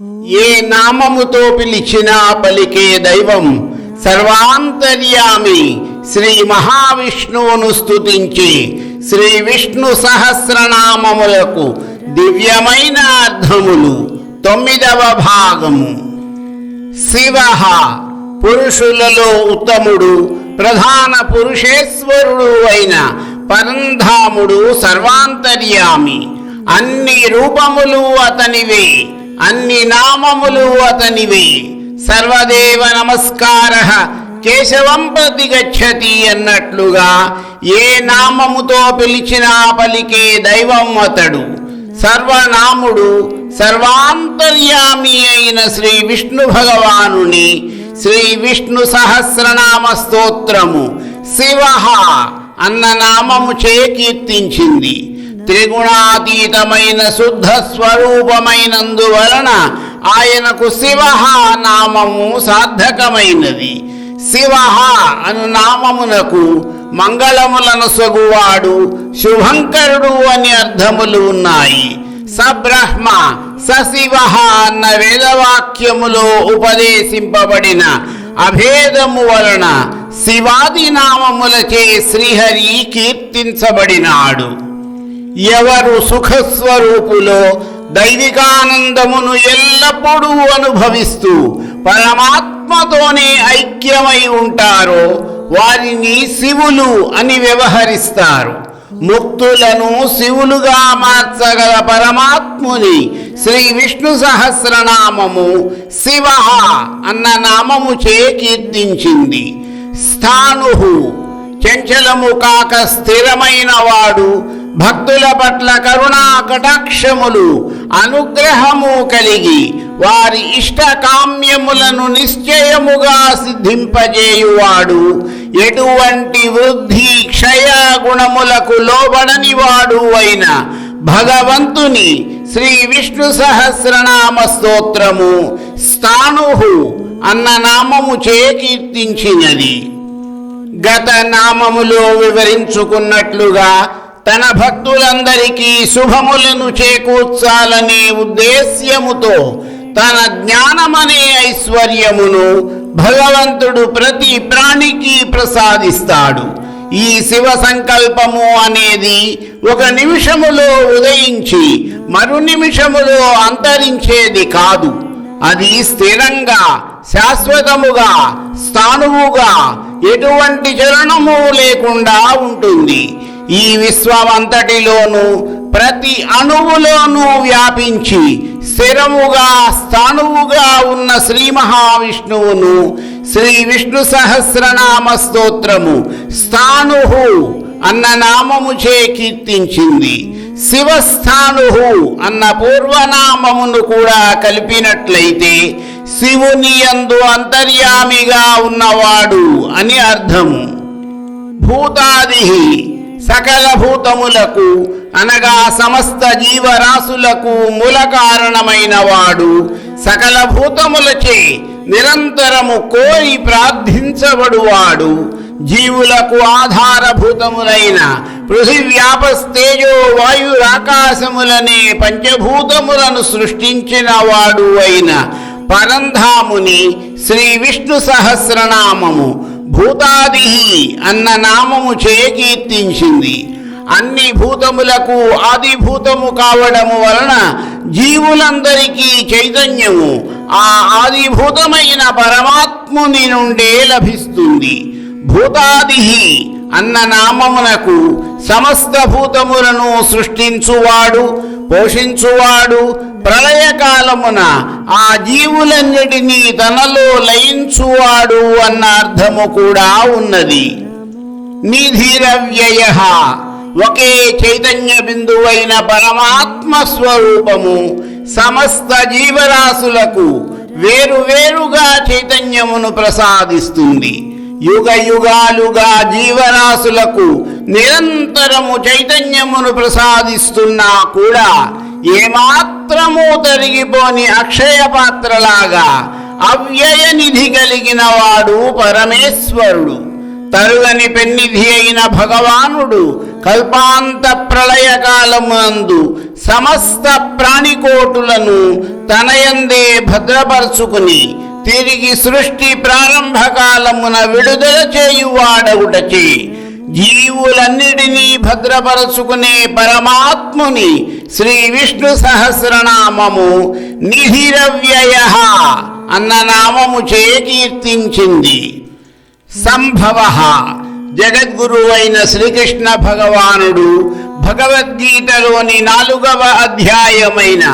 ఏ నామముతో పిలిచినా పలికే దైవం సర్వాంతర్యామి శ్రీ మహావిష్ణువును స్తుతించి శ్రీ విష్ణు సహస్రనామములకు దివ్యమైన అర్థములు. 9వ భాగము. శివః పురుషులలో ఉత్తముడు, ప్రధాన పురుషేశ్వరుడు అయిన పరంధాముడు సర్వాంతర్యామి. అన్ని రూపములు అతనివే, అన్ని నామములు అతనివే. సర్వదేవ నమస్కారః కేశవం ప్రతి గచ్చతి అన్నట్లుగా ఏ నామముతో పిలిచినా పలికే దైవం అతడు. సర్వనాముడు సర్వాంతర్యామి అయిన శ్రీ విష్ణు భగవానుని శ్రీ విష్ణు సహస్రనామ స్తోత్రము శివః అన్న నామము చే కీర్తించింది. త్రిగుణాతీతమైన శుద్ధ స్వరూపమైనందువలన ఆయనకు శివః నామము సార్థకమైనది. శివః అను నామమునకు మంగళములను సొగువాడు, శుభంకరుడు అని అర్థములు ఉన్నాయి. సబ్రహ్మ సశివః అన్న వేదవాక్యములో ఉపదేశింపబడిన అభేదము వలన శివాది నామములచే శ్రీహరి కీర్తించబడినాడు. ఎవరు సుఖస్వరూపులో దైవికానందమును ఎల్లప్పుడూ అనుభవిస్తూ పరమాత్మతోనే ఐక్యమై ఉంటారో వారిని శివులు అని వ్యవహరిస్తారు. ముక్తులను శివులుగా మార్చగల పరమాత్ముని శ్రీ విష్ణు సహస్రనామము శివః అన్న నామము చే కీర్తించింది. స్థాణుః చంచలము కాక స్థిరమైన వాడు, భక్తుల పట్ల కరుణా కటాక్షములు అనుగ్రహము కలిగి వారి ఇష్టకామ్యములను నిశ్చయముగా సిద్ధింపజేయువాడు, ఎటువంటి వృద్ధి క్షయ గుణములకు లోబడని వాడు అయిన భగవంతుని శ్రీ విష్ణు సహస్రనామ స్తోత్రము స్థాణుః అన్న నామము చే కీర్తించినది. గత నామములో వివరించుకున్నట్లుగా తన భక్తులందరికీ శుభములను చేకూర్చాలనే ఉద్దేశ్యముతో తన జ్ఞానమనే ఐశ్వర్యమును భగవంతుడు ప్రతి ప్రాణికి ప్రసాదిస్తాడు. ఈ శివ సంకల్పము అనేది ఒక నిమిషములో ఉదయించి మరు నిమిషములో అంతరించేది కాదు. అది స్థిరంగా, శాశ్వతముగా, స్థాణువుగా, ఎటువంటి చలనము లేకుండా ఉంటుంది. ఈ విశ్వమంతటిలోనూ ప్రతి అణువులోనూ వ్యాపించి స్థిరముగా, స్థాణువుగా ఉన్న శ్రీ మహావిష్ణువును శ్రీ విష్ణు సహస్రనామ స్తోత్రము స్థాణుః అన్న నామము చే కీర్తించింది. శివస్థాణుః అన్న పూర్వనామమును కూడా కలిపినట్లయితే శివుని యందు అంతర్యామిగా ఉన్నవాడు అని అర్థము. భూతాదిః సకల భూతములకు అనగా సమస్త జీవరాశులకు మూల కారణమైన వాడు, సకల భూతములచే నిరంతరము కోరి ప్రార్థించబడువాడు, జీవులకు ఆధారభూతములైన పృథివ్యాపస్తేజో వాయురాకాశములనే పంచభూతములను సృష్టించిన వాడు అయిన పరంధాముని శ్రీ విష్ణు సహస్రనామము భూతాదిః అన్న నామము చే కీర్తించింది. అన్ని భూతములకు ఆదిభూతము కావడము వలన జీవులందరికీ చైతన్యము ఆ ఆదిభూతమైన పరమాత్ముని నుండే లభిస్తుంది. భూతాదిః అన్న నామమునకు సమస్త భూతములను సృష్టించువాడు, పోషించువాడు, ప్రళయకాలమున ఆ జీవులన్నిటినీ తనలో లయించువాడు అన్న అర్థము కూడా ఉన్నది. నిధిరవ్యయః ఒకే చైతన్య బిందువైన పరమాత్మ స్వరూపము సమస్త జీవరాశులకు వేరువేరుగా చైతన్యమును ప్రసాదిస్తుంది. యుగ యుగాలుగా జీవరాశులకు నిరంతరము చైతన్యమును ప్రసాదిస్తున్నా కూడా ఏమాత్రము తరిగిపోని అక్షయ పాత్రలాగా అవ్యయ నిధి కలిగిన వాడు పరమేశ్వరుడు. తరుగని పెన్నిధి అయిన భగవానుడు కల్పాంత ప్రళయకాలమందు సమస్త ప్రాణికోటులను తనయందే భద్రపరుచుకుని తిరిగి సృష్టి ప్రారంభకాలమున విడుదల చేయువాడగుటచే జీవులన్నిటినీ భద్రపరచుకునే పరమాత్ముని శ్రీ విష్ణు సహస్రనామము నిధిరవ్యయ అన్న నామము చే కీర్తించింది. సంభవ జగద్గురువైన శ్రీకృష్ణ భగవానుడు భగవద్గీతలోని 4వ అధ్యాయమైన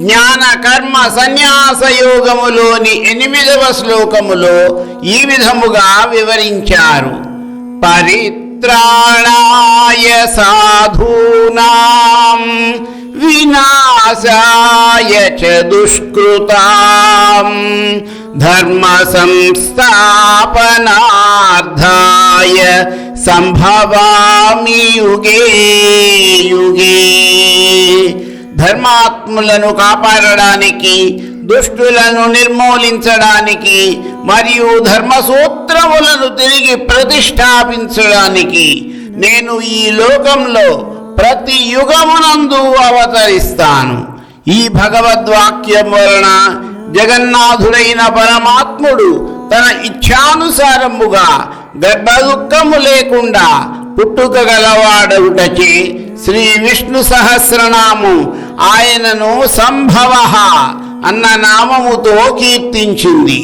జ్ఞాన కర్మ సన్యాస యోగములోని 8వ శ్లోకములో ఈ విధముగా వివరించారు. పరిత్రాణాయ సాధూనాం వినాశాయ చ దుష్కృతాం ధర్మ సంస్థాపనార్థాయ సంభవామి యుగే యుగే. ధర్మాత్ములను కాపాడడానికి, దుష్టులను నిర్మూలించడానికి మరియు ధర్మసూత్రములను తిరిగి ప్రతిష్టాపించడానికి నేను ఈ లోకంలో ప్రతి యుగమునందు అవతరిస్తాను. ఈ భగవద్వాక్యం వలన జగన్నాథుడైన పరమాత్ముడు తన ఇచ్ఛానుసారముగా గర్భదుఃఖము లేకుండా పుట్టుక గలవాడవుటచే శ్రీ విష్ణు సహస్రనామం ఆయనను సంభవ అన్న నామముతో కీర్తించింది.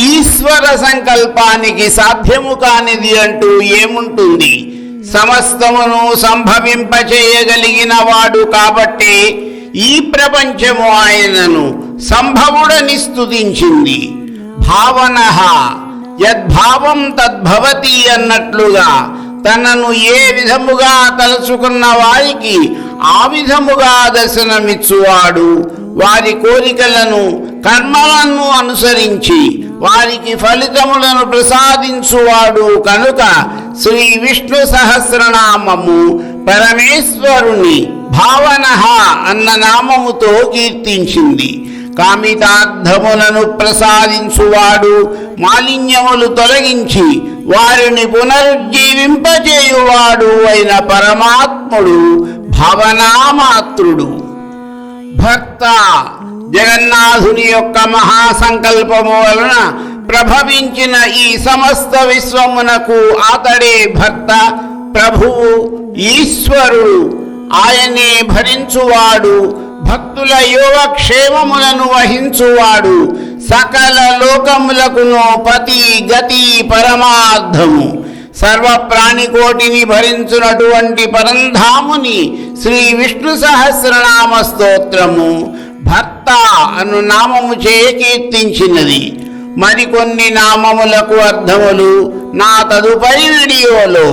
ఈశ్వర సంకల్పానికి సాధ్యము కానిది అంటూ ఏముంటుంది? సమస్తమును సంభవింపచేయగలిగిన వాడు కాబట్టి ఈ ప్రపంచము ఆయనను సంభవుడని స్తుతించింది. భావన యద్భావం తద్భవతి అన్నట్లుగా తనను ఏ విధముగా తలుచుకున్న వారికి ఆ విధముగా దర్శనమిచ్చువాడు, వారి కోరికలను కర్మలను అనుసరించి వారికి ఫలితములను ప్రసాదించువాడు కనుక శ్రీ విష్ణు సహస్రనామము పరమేశ్వరుని భావన అన్న నామముతో కీర్తించింది. కామితార్థములను ప్రసాదించువాడు, మాలిన్యములు తొలగించి వారిని పునరుజ్జీవింపచేయువాడు అయిన పరమాత్ముడు భావనామాత్రుడు. భర్త జగన్నాథుని యొక్క మహాసంకల్పము వలన ప్రభవించిన ఈ సమస్త విశ్వమునకు అతడే భర్త, ప్రభువు, ఈశ్వరుడు. ఆయనే భరించువాడు, భక్తుల యోగక్షేమములను వహించువాడు, సకల లోకములకును పతి గతి పరమార్థము. సర్వ ప్రాణికోటిని భరించునటువంటి పరంధాముని శ్రీ విష్ణు సహస్రనామ స్తోత్రము భర్త అను నామము చే కీర్తించినది. మరికొన్ని నామములకు అర్థములు నా తదుపరి వీడియోలో.